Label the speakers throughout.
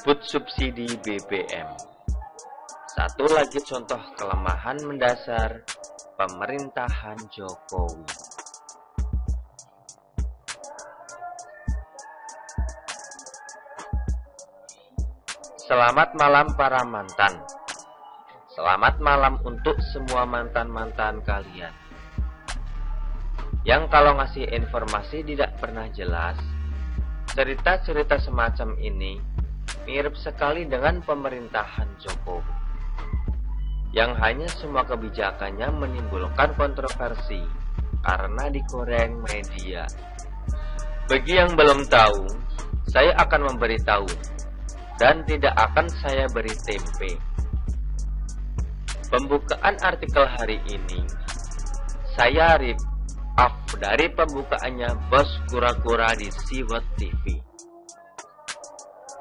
Speaker 1: Put subsidi BBM. Satu lagi contoh kelemahan mendasar pemerintahan Jokowi. Selamat malam para mantan. Selamat malam untuk semua mantan-mantan kalian yang kalau ngasih informasi tidak pernah jelas. Cerita-cerita semacam ini mirip sekali dengan pemerintahan Jokowi yang hanya semua kebijakannya menimbulkan kontroversi karena digoreng media. Bagi yang belum tahu, saya akan memberitahu dan tidak akan saya beri tempe. Pembukaan artikel hari ini saya rip off dari pembukaannya Bos Kura-Kura di Siwot TV.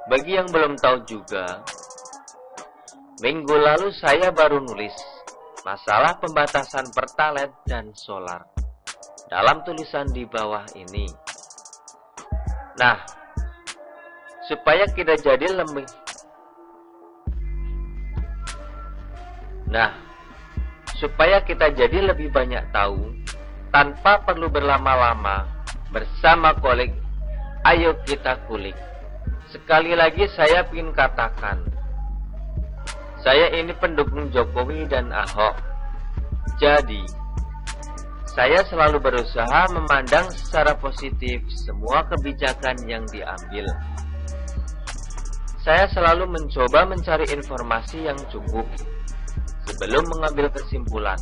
Speaker 1: Bagi yang belum tahu juga, minggu lalu saya baru nulis masalah pembatasan Pertalite dan solar dalam tulisan di bawah ini. Nah, supaya kita jadi lebih banyak tahu tanpa perlu berlama-lama bersama kolik, ayo kita kulik. Sekali lagi saya ingin katakan, saya ini pendukung Jokowi dan Ahok. Jadi, saya selalu berusaha memandang secara positif semua kebijakan yang diambil. Saya selalu mencoba mencari informasi yang cukup sebelum mengambil kesimpulan.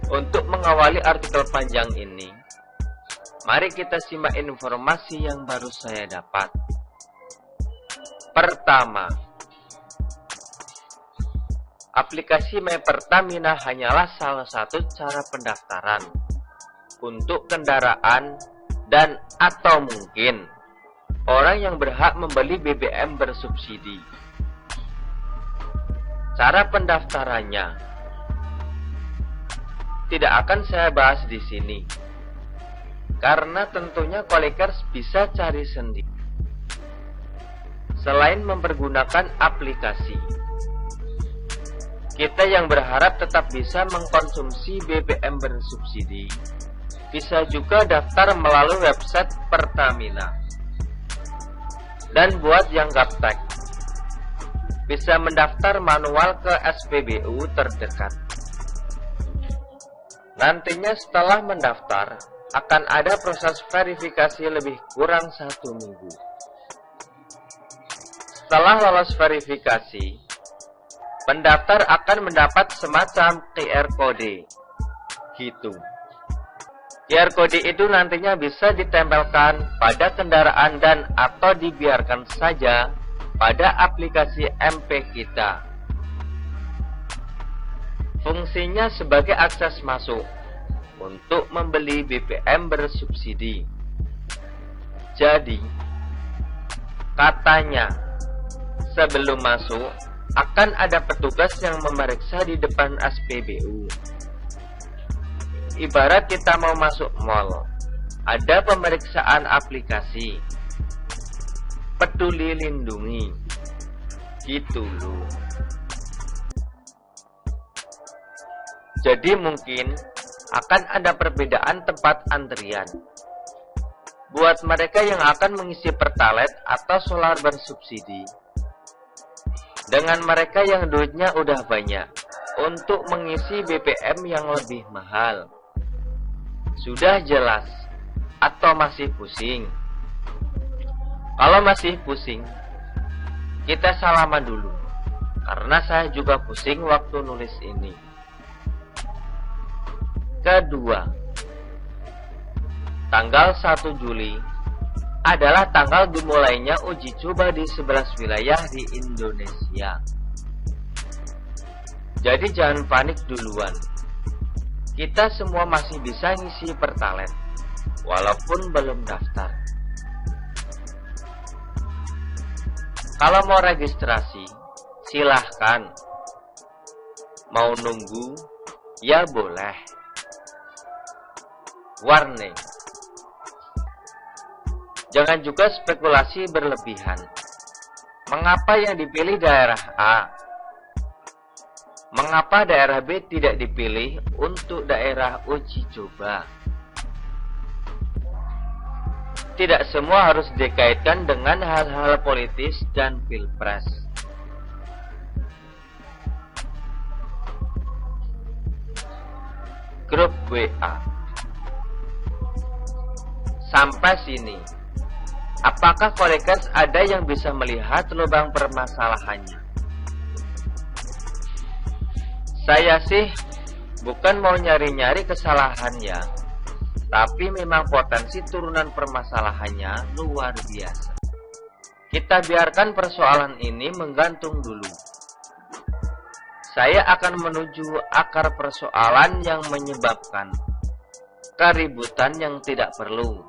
Speaker 1: Untuk mengawali artikel panjang ini, mari kita simak informasi yang baru saya dapat. Pertama, aplikasi My Pertamina hanyalah salah satu cara pendaftaran untuk kendaraan dan atau mungkin orang yang berhak membeli BBM bersubsidi. Cara pendaftarannya tidak akan saya bahas di sini, karena tentunya kolikers bisa cari sendiri. Selain mempergunakan aplikasi, kita yang berharap tetap bisa mengkonsumsi BBM bersubsidi, bisa juga daftar melalui website Pertamina. Dan buat yang gaptek, bisa mendaftar manual ke SPBU terdekat. Nantinya setelah mendaftar, akan ada proses verifikasi lebih kurang 1 minggu. Setelah lolos verifikasi, pendaftar akan mendapat semacam QR code. Gitu. QR code itu nantinya bisa ditempelkan pada kendaraan dan atau dibiarkan saja pada aplikasi MP kita. Fungsinya sebagai akses masuk untuk membeli BBM bersubsidi. Jadi, katanya sebelum masuk akan ada petugas yang memeriksa di depan SPBU. Ibarat kita mau masuk mall, ada pemeriksaan aplikasi Peduli Lindungi. Gitu loh. Jadi mungkin akan ada perbedaan tempat antrian buat mereka yang akan mengisi Pertalite atau solar bersubsidi, dengan mereka yang duitnya udah banyak untuk mengisi BBM yang lebih mahal. Sudah jelas atau masih pusing? Kalau masih pusing, kita salaman dulu, karena saya juga pusing waktu nulis ini. Kedua, tanggal 1 Juli adalah tanggal dimulainya uji coba di 11 wilayah di Indonesia. Jadi jangan panik duluan. Kita semua masih bisa ngisi Pertalite, walaupun belum daftar. Kalau mau registrasi, silahkan. Mau nunggu, ya boleh. Warning, jangan juga spekulasi berlebihan. Mengapa yang dipilih daerah A? Mengapa daerah B tidak dipilih untuk daerah uji coba? Tidak semua harus dikaitkan dengan hal-hal politis dan pilpres. Grup WA. Sampai sini, apakah kolegas ada yang bisa melihat lubang permasalahannya? Saya sih bukan mau nyari-nyari kesalahannya, tapi memang potensi turunan permasalahannya luar biasa. Kita biarkan persoalan ini menggantung dulu. Saya akan menuju akar persoalan yang menyebabkan keributan yang tidak perlu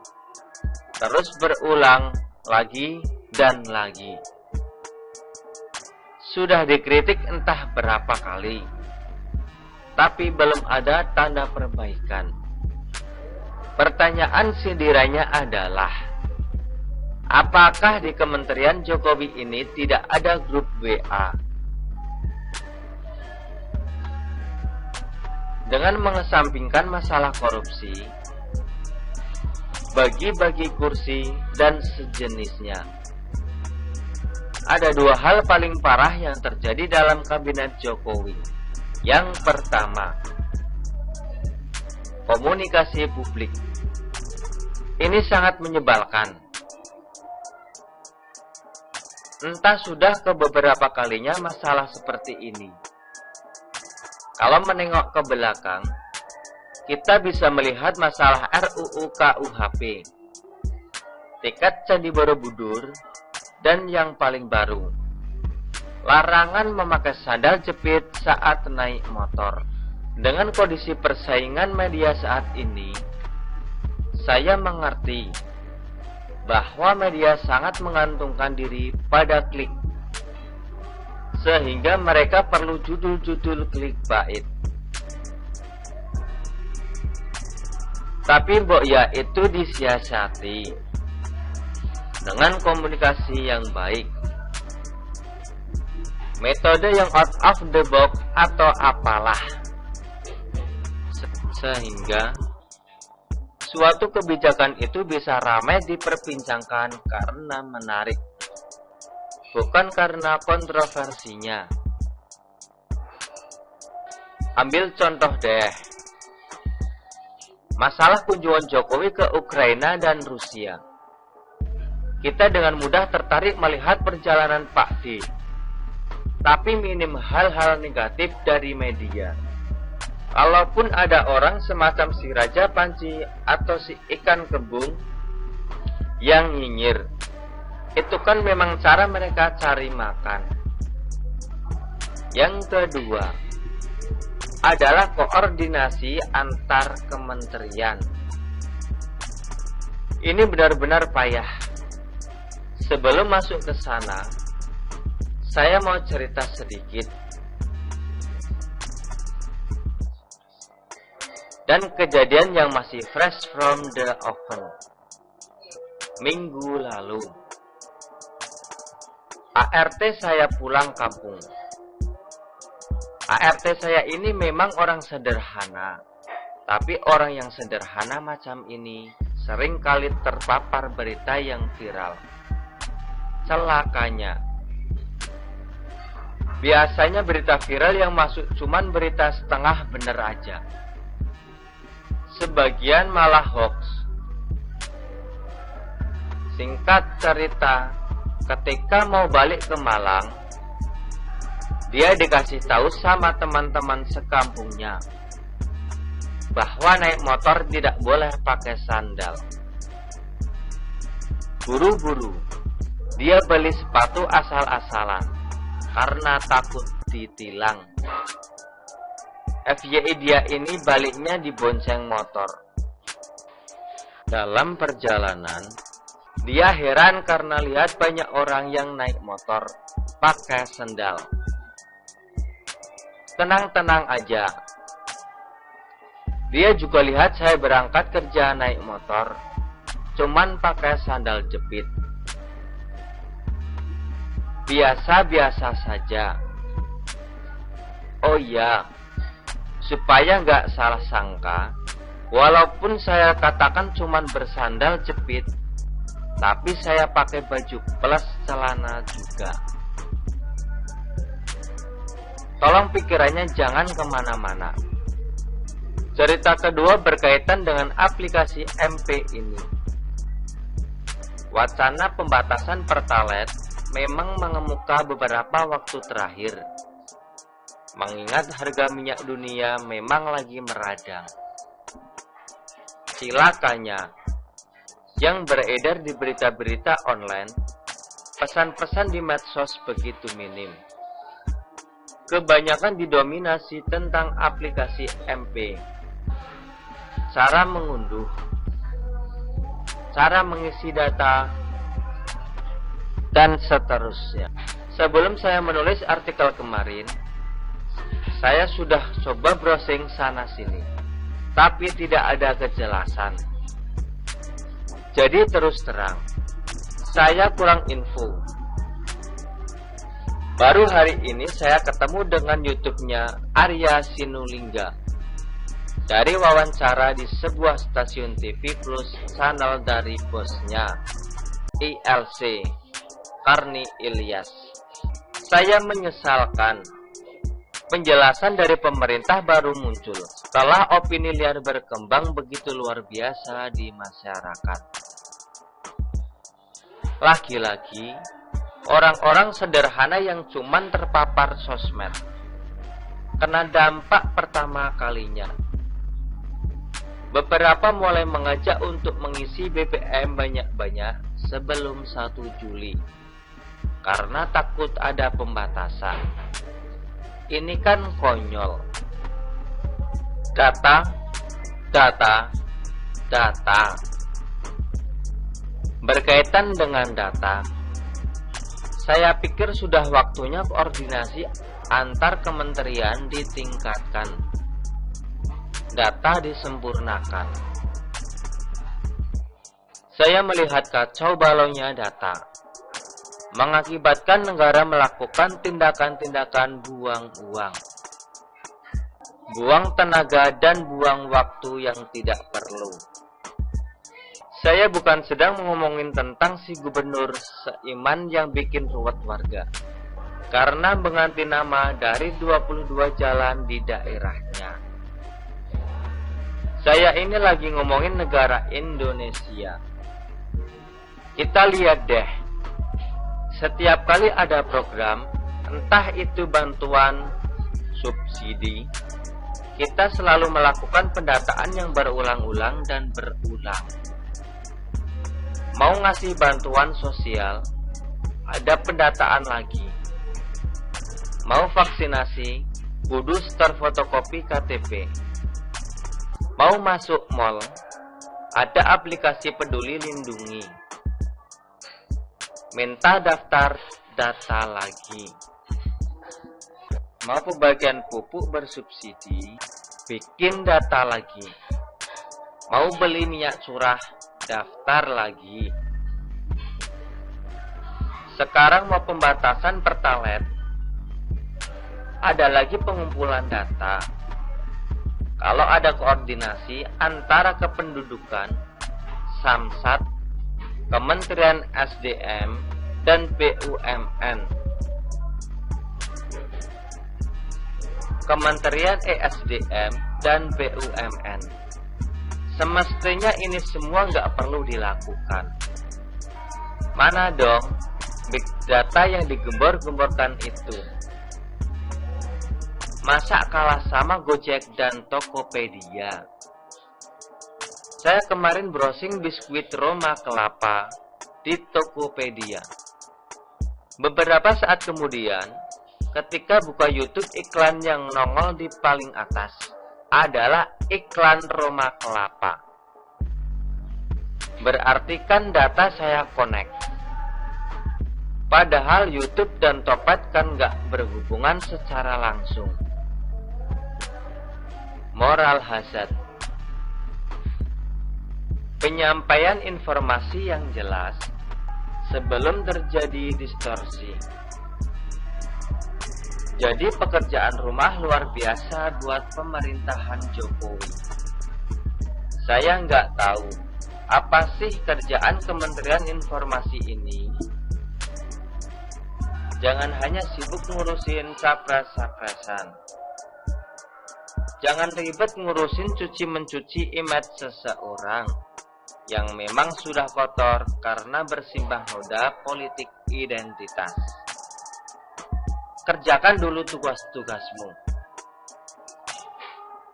Speaker 1: terus berulang lagi dan lagi. Sudah dikritik entah berapa kali, tapi belum ada tanda perbaikan. Pertanyaan sindirannya adalah, apakah di Kementerian Jokowi ini tidak ada grup WA? Dengan mengesampingkan masalah korupsi, bagi-bagi kursi, dan sejenisnya, ada dua hal paling parah yang terjadi dalam kabinet Jokowi. Yang pertama, komunikasi publik. Ini sangat menyebalkan. Entah sudah ke beberapa kalinya masalah seperti ini. Kalau menengok ke belakang, kita bisa melihat masalah RUU KUHP, tiket Candi Borobudur, dan yang paling baru, larangan memakai sandal jepit saat naik motor. Dengan kondisi persaingan media saat ini, saya mengerti bahwa media sangat mengantungkan diri pada klik, sehingga mereka perlu judul-judul clickbait. Tapi mbok ya itu disiasati dengan komunikasi yang baik, metode yang out of the box atau apalah, sehingga suatu kebijakan itu bisa ramai diperbincangkan karena menarik, bukan karena kontroversinya. Ambil contoh deh, masalah kunjungan Jokowi ke Ukraina dan Rusia. Kita dengan mudah tertarik melihat perjalanan Pak D, tapi minim hal-hal negatif dari media. Kalaupun ada orang semacam si Raja Panci atau si ikan kembung yang nyinyir, itu kan memang cara mereka cari makan. Yang kedua adalah koordinasi antar kementerian. Ini benar-benar payah. Sebelum masuk ke sana, saya mau cerita sedikit. Dan kejadian yang masih fresh from the oven. Minggu lalu, ART saya pulang kampung. ART saya ini memang orang sederhana, tapi orang yang sederhana macam ini sering kali terpapar berita yang viral. Celakanya, biasanya berita viral yang masuk cuman berita setengah bener aja. Sebagian malah hoax. Singkat cerita, ketika mau balik ke Malang, dia dikasih tahu sama teman-teman sekampungnya bahwa naik motor tidak boleh pakai sandal. Buru-buru, dia beli sepatu asal-asalan karena takut ditilang. FYI dia ini baliknya dibonceng motor. Dalam perjalanan, dia heran karena lihat banyak orang yang naik motor pakai sandal. Tenang-tenang aja. Dia juga lihat saya berangkat kerja naik motor, cuman pakai sandal jepit. biasa-biasa saja. Oh iya, supaya nggak salah sangka, walaupun saya katakan cuman bersandal jepit, tapi saya pakai baju plus celana juga. Tolong pikirannya jangan kemana-mana. Cerita kedua berkaitan dengan aplikasi MP ini. Wacana pembatasan Pertalite memang mengemuka beberapa waktu terakhir, mengingat harga minyak dunia memang lagi meradang. Cilakanya, yang beredar di berita-berita online, pesan-pesan di medsos begitu minim. Kebanyakan didominasi tentang aplikasi MP, cara mengunduh, cara mengisi data, dan seterusnya. Sebelum saya menulis artikel kemarin, saya sudah coba browsing sana-sini, tapi tidak ada kejelasan. Jadi terus terang, saya kurang info. Baru hari ini saya ketemu dengan YouTube-nya Arya Sinulinga dari wawancara di sebuah stasiun TV plus channel dari bosnya, ILC, Karni Ilyas. Saya menyesalkan penjelasan dari pemerintah baru muncul setelah opini liar berkembang begitu luar biasa di masyarakat. Lagi-lagi, orang-orang sederhana yang cuman terpapar sosmed kena dampak pertama kalinya. Beberapa mulai mengajak untuk mengisi BBM banyak-banyak sebelum 1 Juli karena takut ada pembatasan. Ini kan konyol. Data. Berkaitan dengan data, saya pikir sudah waktunya koordinasi antar kementerian ditingkatkan. Data disempurnakan. Saya melihat kacau balaunya data, mengakibatkan negara melakukan tindakan-tindakan buang uang, buang tenaga, dan buang waktu yang tidak perlu. Saya bukan sedang ngomongin tentang si gubernur seiman yang bikin ruwet warga karena mengganti nama dari 22 jalan di daerahnya. Saya ini lagi ngomongin negara Indonesia. Kita lihat deh, setiap kali ada program, entah itu bantuan, subsidi, kita selalu melakukan pendataan yang berulang-ulang dan berulang. Mau ngasih bantuan sosial, ada pendataan lagi. Mau vaksinasi, kudu store fotokopi KTP. Mau masuk mall, ada aplikasi Peduli Lindungi. Minta daftar data lagi. Mau pembagian pupuk bersubsidi, bikin data lagi. Mau beli minyak curah, daftar lagi. Sekarang mau pembatasan Pertalite, ada lagi pengumpulan data. Kalau ada koordinasi antara kependudukan, Samsat, Kementerian SDM, dan BUMN, Kementerian ESDM, dan BUMN, semestinya ini semua nggak perlu dilakukan. Mana dong big data yang digembor-gemborkan itu? Masa kalah sama Gojek dan Tokopedia? Saya kemarin browsing biskuit Roma kelapa di Tokopedia. Beberapa saat kemudian, ketika buka YouTube, iklan yang nongol di paling atas adalah iklan Roma kelapa. Berarti kan data saya connect. Padahal YouTube dan Topet kan nggak berhubungan secara langsung. Moral hazard. Penyampaian informasi yang jelas sebelum terjadi distorsi. Jadi pekerjaan rumah luar biasa buat pemerintahan Jokowi. Saya nggak tahu apa sih kerjaan Kementerian Informasi ini. Jangan hanya sibuk ngurusin capres-capresan. Jangan ribet ngurusin cuci-mencuci image seseorang yang memang sudah kotor karena bersimbah noda politik identitas. Kerjakan dulu tugas-tugasmu.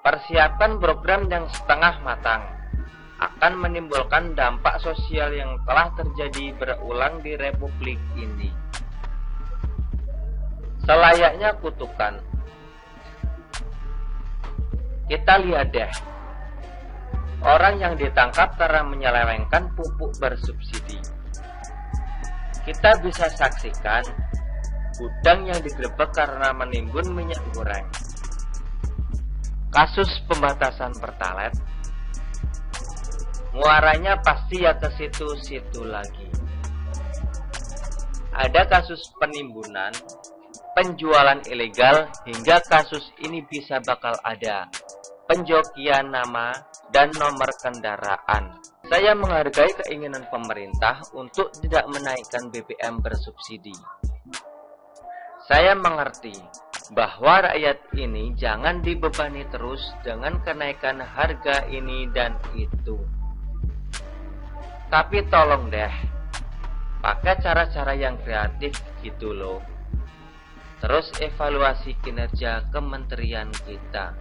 Speaker 1: Persiapkan program yang setengah matang akan menimbulkan dampak sosial yang telah terjadi berulang di Republik ini. Selayaknya kutukan. Kita lihat deh, orang yang ditangkap karena menyelewengkan pupuk bersubsidi. Kita bisa saksikan gudang yang digerebek karena menimbun minyak goreng. Kasus pembatasan pertalite, muaranya pasti ya ke situ-situ lagi. Ada kasus penimbunan, penjualan ilegal, hingga kasus ini bisa bakal ada penjokian nama dan nomor kendaraan. Saya menghargai keinginan pemerintah untuk tidak menaikkan BBM bersubsidi. Saya mengerti bahwa rakyat ini jangan dibebani terus dengan kenaikan harga ini dan itu. Tapi tolong deh, pakai cara-cara yang kreatif gitu loh. Terus evaluasi kinerja kementerian kita.